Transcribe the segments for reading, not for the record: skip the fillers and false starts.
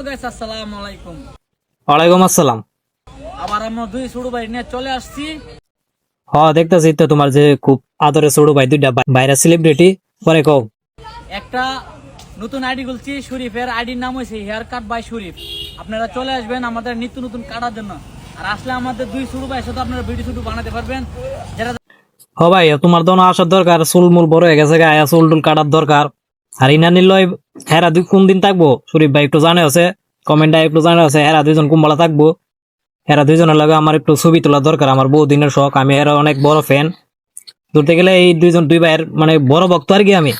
আসসালামু আলাইকুম। ওয়ালাইকুম আসসালাম। আবার আমরা দুই ছোট ভাই নিয়ে চলে আসছি। দেখতেছি তো তোমার যে খুব আদরের ছোট ভাই দুইটা বাইরে সেলিব্রিটি পরে কও। একটা নতুন আইডি খুলছি, শরীফের আইডির নাম হয়েছে হেয়ার কাট বাই শরীফ। আপনারা চলে আসবেন আমাদের নিত্য নতুন কাটার জন্য। আর আসলে আমাদের দুই ছোট ভাই সাথে আপনারা ভিডিও শুট বানাতে পারবেন। যেটা ভাই তোমার তো আসার দরকার, চুল মূল বড় হয়ে গেছে, গায়ে চুল টুল কাটার দরকার। আর ইনা নিল হেরা দুই কোন দিন থাকবো শরীফ ভাই একটু জানে আছে, কমেন্টে একটু জানে আছে হেরা দুইজন কুম্বালা থাকবো। হেরা দুইজনের লাগে আমার একটু ছবি তোলা দরকার, আমার বহু দিনের শখ, আমি এরা অনেক বড় ফ্যান। ধরতে গেলে এই দুই ভাইয়ের মানে বড় ভক্ত আর কি। আমি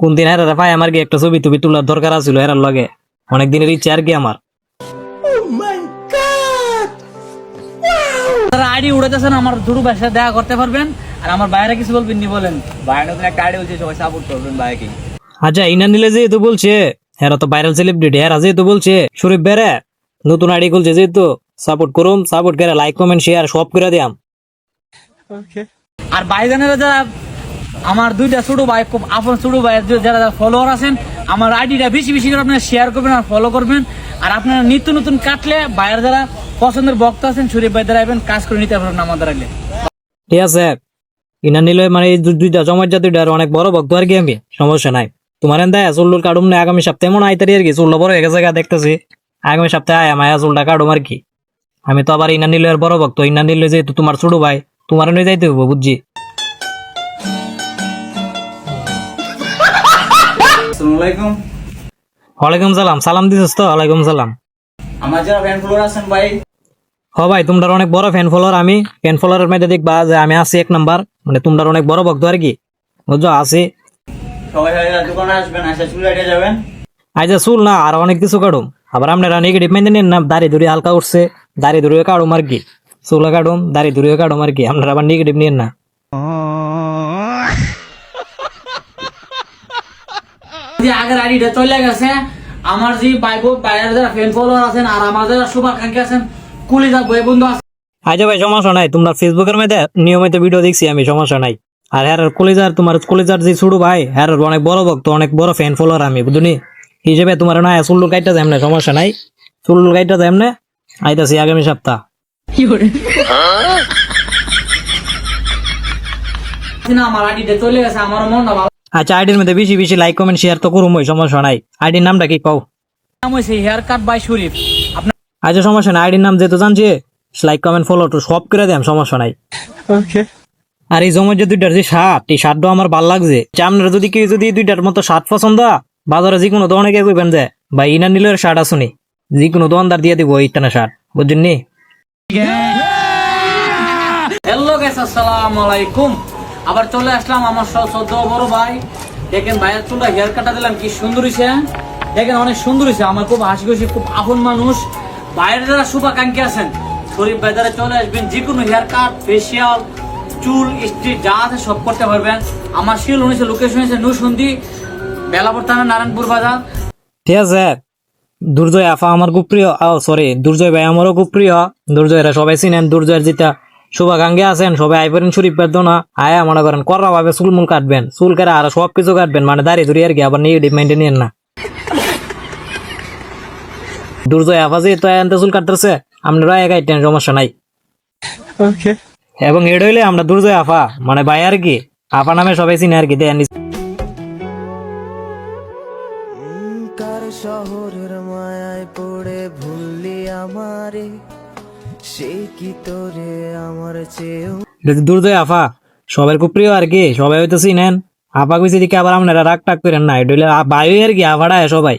কোন দিন হেরা পাই আমার কি একটা ছবি টবি তোলার দরকার আছিল হেরার লগে, অনেক দিনের ইচ্ছা আর কি আমার। যারা আইডি উড়াইতেছেন আমার ছোট ভাইয়ের সাথে দেখা করতে পারবেন। আর আমার বাইরে কিছু বলবেন নি বলেন। ভাই নতুন একটা আইডি হচ্ছে, সবাই সাপোর্ট করবেন ভাইকে। আচ্ছা ইনা নিলে যেহেতু বলছে হেরা তো ভাইরাল সেলিব্রিটি, হেরা যেহেতু বলছে শরীফ বেড়ে নতুন আইডি খুলছে, যেহেতু সাপোর্ট করুম, সাপোর্ট করে লাইক কমেন্ট শেয়ার সব করে দিয়াম। আর ভাইজানেরা যারা আমার দুইটা ছোট ভাই, খুব আপন ছোট ভাই যারা ফলোয়ার আছেন, আমার আইডিটা বেশি বেশি করে আপনারা শেয়ার করবেন আর ফলো করবেন। আর আপনারা নিত্য নতুন কাটলে ভাইয়ের যারা পছন্দের ভক্ত আছেন শরীফ ভাই দ্বারা কাজ করে নিতে পারবেন আমাদের আগে। ঠিক আছে, ইনা নিলে মানে এই দুইটা জমার দুইটার অনেক বড় ভক্ত আর কি আমি, সমস্যা নাই। তোমার দেয় চুল্লুর কাটুম না আগামী সপ্তাহে মনে আইতারি আর কি, চুল্লো বড় হয়ে গেছে দেখতেছি, আগামী সপ্তাহে আয় মায়া চুলটা কাটুম আর কি। আমি তো আবার ইনা নিলে বড় ভক্ত, ইনা নিলে যেহেতু তোমার ছোট ভাই, তোমার নিয়ে যাইতে হবো বুঝছি। আসসালামু আলাইকুম। ওয়ালাইকুম সালাম। সালাম দিছিস তো? ওয়ালাইকুম সালাম। আমার যারা ফ্যান ফলোয়ার আছেন ভাই, ভাই তোমরা অনেক বড় ফ্যান ফলোয়ার, আমি ফ্যান ফলোয়ারের মধ্যে দেখবা যে আমি আছি এক নাম্বার, মানে তোমরা অনেক বড় ভক্ত আর কি, বুঝছো আছি। সবাই দোকানে আসবেন, আসা চুল কাটে যাবেন। আজ চুল না আর অনেক কিছু কাটুম। আবার আপনারা নেগেটিভ মাইন্ডে নেন না, দাড়ি ধরে হালকা উঠছে, দাড়ি ধরে কাটুম আর কি, চুল কাটুম দাড়ি ধরে কাটুম আর কি, আপনারা আবার নেগেটিভ নেন না। যে আগের আইডিটা চলে গেছে, আমার যে বাইরের যারা ফ্যান ফলোয়ার আছেন আর আমার যারা শুভাকাঙ্ক্ষী আছেন, কুলিজা বই বন্ধু আছে। আচ্ছা ভাই সমস্যা নাই, তোমরা ফেসবুকের মধ্যে নিয়মিত ভিডিও দেখছি আমি, সমস্যা নাই। আর হ্যার কলেজার, তোমার কলেজার যে ছোট ভাই হ্যার অনেক বড় ভক্ত, অনেক বড় ফ্যান ফলোয়ার আমি, বুঝলি হিসেবে তোমার না চুল কাইটা যাই না, সমস্যা নাই, চুল কাইটা যাই না, আইতাছি আগামী সপ্তাহ। আমার আইডিটা চলে গেছে, আমার মনটা ভালো। আচ্ছা আইডির মধ্যে বেশি বেশি লাইক কমেন্ট শেয়ার তো করুম, সমস্যা নাই। আইডির নামটা কি কও? নাম হয়েছে হেয়ার কাট বাই শরীফ। আপনার আচ্ছা সমস্যা নাই, আইডির নাম যেহেতু জানছি লাইক কমেন্ট ফলো তো সব করে দেন, সমস্যা নাই। আর এই জমের যে দুইটার যে শার্ট, এই শার্টটা আমার ভালো লাগছে। আপনারা যদি কেউ যদি দুইটার মতো শার্ট পছন্দ, বাজারে যে কোনো দোকানে গিয়ে কইবেন যে ভাই ইনা নিলের শার্ট আসুনি, যে কোনো দোকানদার দিয়ে দিব ইটানা শার্ট, বুঝছেন নি? হ্যালো গাইস, আসসালামু আলাইকুম। আবার চলে আসলাম আমার সদ্য বড় ভাই। দেখেন ভাইয়ের চুলটা হেয়ার কাটা দিলাম, কি সুন্দর হয়েছে, দেখেন অনেক সুন্দর হয়েছে। আমার খুব হাসি খুশি, খুব আপন মানুষ। বাইরের যারা শুভাকাঙ্ক্ষী আছেন শরীফ ভাই দ্বারা চলে আসবেন, যে কোনো হেয়ার কাট, ফেসিয়াল, চুল স্ট্রিট যা আছে সব করতে পারবেন। আমার শিল হয়েছে, লোকেশন হয়েছে নূরসন্দি, বেলাপুর থানা, নারায়ণপুর বাজার। ঠিক আছে, দুর্জয় আফা আমার খুব প্রিয়, সরি দুর্জয় ভাই আমারও খুব প্রিয়। দুর্জয়রা সবাই চিনেন, দুর্জয়ের যেটা শুভাকাঙ্ক্ষী আছেন সবাই আইবেন শরীফ ভাইয়ের দোনা আয়া মনে করেন কররা ভাবে চুল মুল কাটবেন, চুল কেটে আর সবকিছু কাটবেন, মানে দাঁড়িয়ে ধরি আর কি, আবার নেগেটিভ মাইন্ডে নিয়েন না। দুর্জয় আফা যে তো এনতে চুল কাটতেছে, আপনারা এক আইটেন, সমস্যা নাই। এবং এড হইলে আমরা দুর্জয় আফা মানে ভাই আর কি, আফা নামে সবাই চিনে আর কি। দেন কার শহরের মায়ায় পড়ে ভুললি আমারে, সে কি তোরে আমার চেয়েও। দুর্জয় আফা সবার খুব প্রিয় আর কি, সবাই হয়তো চিনেন। আফা কইছে দিকে আবার আপনারা রাগ টাগ করেন না, এটা হইলে ভাই আর কি, আফাটা সবাই।